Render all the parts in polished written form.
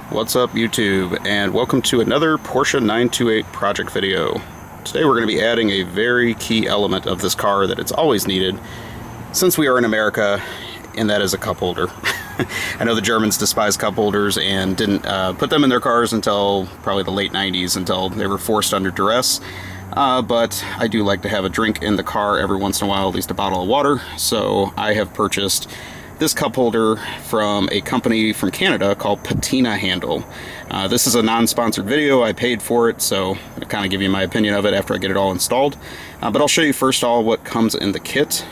What's up YouTube, and welcome to another Porsche 928 project video. Today we're going to be adding a very key element of this car that it's always needed since we are in America, and that is a cup holder. I know the Germans despise cup holders and didn't put them in their cars until probably the late 90s, until they were forced under duress. But I do like to have a drink in the car every once in a while, at least a bottle of water, so I have purchased this cup holder from a company from Canada called Patina Handle. This is a non-sponsored video. I paid for it, so I'll kind of give you my opinion of it after I get it all installed. But I'll show you first all what comes in the kit.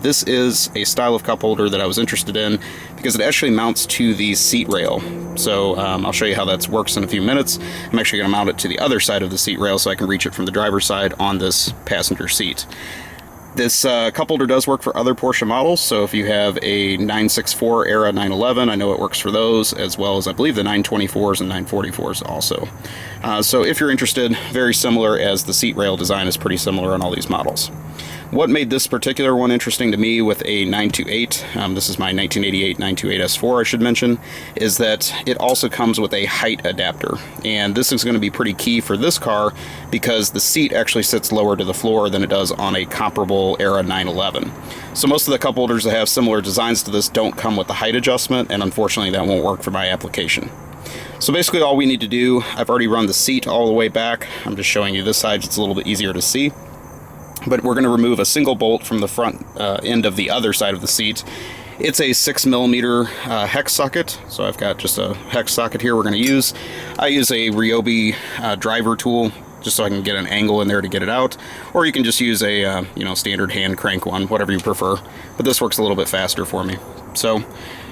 This is a style of cup holder that I was interested in because it actually mounts to the seat rail. So I'll show you how that works in a few minutes. I'm actually going to mount it to the other side of the seat rail so I can reach it from the driver's side on this passenger seat. This cup holder does work for other Porsche models, so if you have a 964 era 911, I know it works for those, as well as I believe the 924s and 944s also. So if you're interested, very similar, as the seat rail design is pretty similar on all these models. What made this particular one interesting to me with a 928, this is my 1988 928 S4 I should mention, is that it also comes with a height adapter. And this is going to be pretty key for this car because the seat actually sits lower to the floor than it does on a comparable era 911. So most of the cup holders that have similar designs to this don't come with the height adjustment, and unfortunately that won't work for my application. So basically all we need to do, I've already run the seat all the way back. I'm just showing you this side, it's a little bit easier to see. But we're going to remove a single bolt from the front end of the other side of the seat. It's a 6mm hex socket, so I've got just a hex socket here we're going to use. I use a Ryobi driver tool just so I can get an angle in there to get it out, or you can just use a standard hand crank one, whatever you prefer. But this works a little bit faster for me. So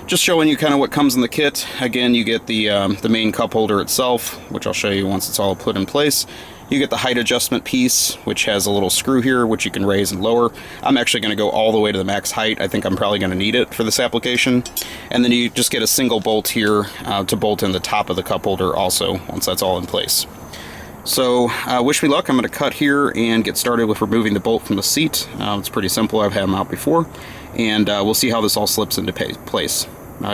just showing you kind of what comes in the kit. Again, you get the main cup holder itself, which I'll show you once it's all put in place. You get the height adjustment piece, which has a little screw here, which you can raise and lower. I'm actually going to go all the way to the max height. I think I'm probably going to need it for this application. And then you just get a single bolt here to bolt in the top of the cup holder also, once that's all in place. So wish me luck. I'm going to cut here and get started with removing the bolt from the seat. It's pretty simple. I've had them out before. And we'll see how this all slips into place.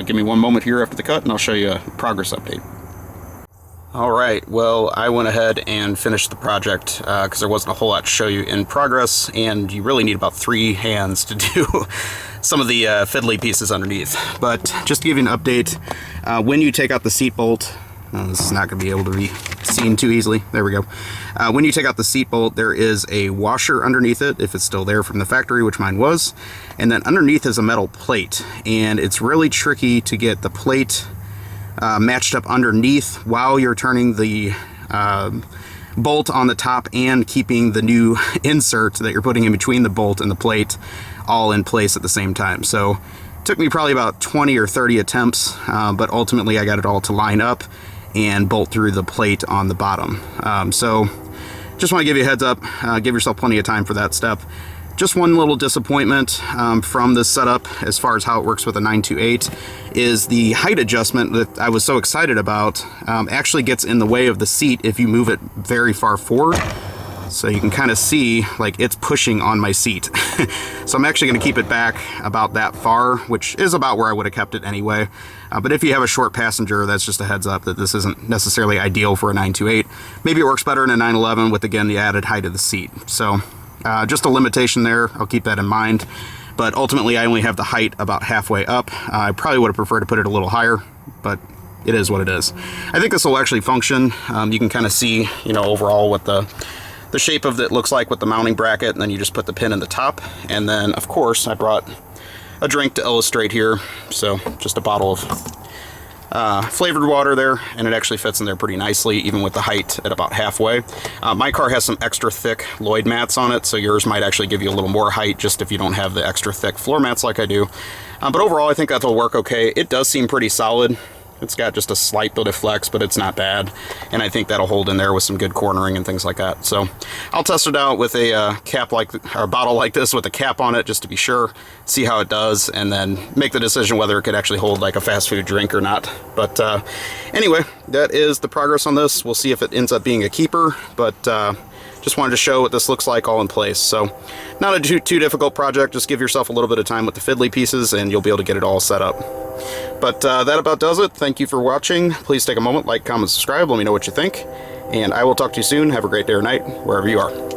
Give me one moment here after the cut, and I'll show you a progress update. Alright, well, I went ahead and finished the project because there wasn't a whole lot to show you in progress, and you really need about 3 hands to do some of the fiddly pieces underneath. But just to give you an update, when you take out the seat bolt, this is not going to be able to be seen too easily. There we go. When you take out the seat bolt, there is a washer underneath it, if it's still there from the factory, which mine was. And then underneath is a metal plate, and it's really tricky to get the plate matched up underneath while you're turning the bolt on the top and keeping the new insert that you're putting in between the bolt and the plate all in place at the same time. So it took me probably about 20 or 30 attempts, but ultimately I got it all to line up and bolt through the plate on the bottom. So just want to give you a heads up, give yourself plenty of time for that step. Just one little disappointment from this setup as far as how it works with a 928 is the height adjustment that I was so excited about actually gets in the way of the seat if you move it very far forward. So you can kind of see like it's pushing on my seat. So I'm actually going to keep it back about that far, which is about where I would have kept it anyway. But if you have a short passenger, that's just a heads up that this isn't necessarily ideal for a 928. Maybe it works better in a 911 with, again, the added height of the seat. So just a limitation there. I'll keep that in mind. But ultimately, I only have the height about halfway up. I probably would have preferred to put it a little higher, but it is what it is. I think this will actually function. You can kind of see, overall what the shape of it looks like with the mounting bracket, and then you just put the pin in the top. And then, of course, I brought a drink to illustrate here. So just a bottle of flavored water there, and it actually fits in there pretty nicely, even with the height at about halfway. My car has some extra thick Lloyd mats on it, so yours might actually give you a little more height just if you don't have the extra thick floor mats like I do. But overall, I think that'll work okay. It does seem pretty solid. It's got just a slight bit of flex, but it's not bad, and I think that'll hold in there with some good cornering and things like that. So I'll test it out with a a bottle like this with a cap on it just to be sure, see how it does, and then make the decision whether it could actually hold like a fast food drink or not. But anyway, that is the progress on this. We'll see if it ends up being a keeper, but just wanted to show what this looks like all in place. So not a too difficult project. Just give yourself a little bit of time with the fiddly pieces and you'll be able to get it all set up. But that about does it. Thank you for watching. Please take a moment, like, comment, subscribe. Let me know what you think. And I will talk to you soon. Have a great day or night, wherever you are.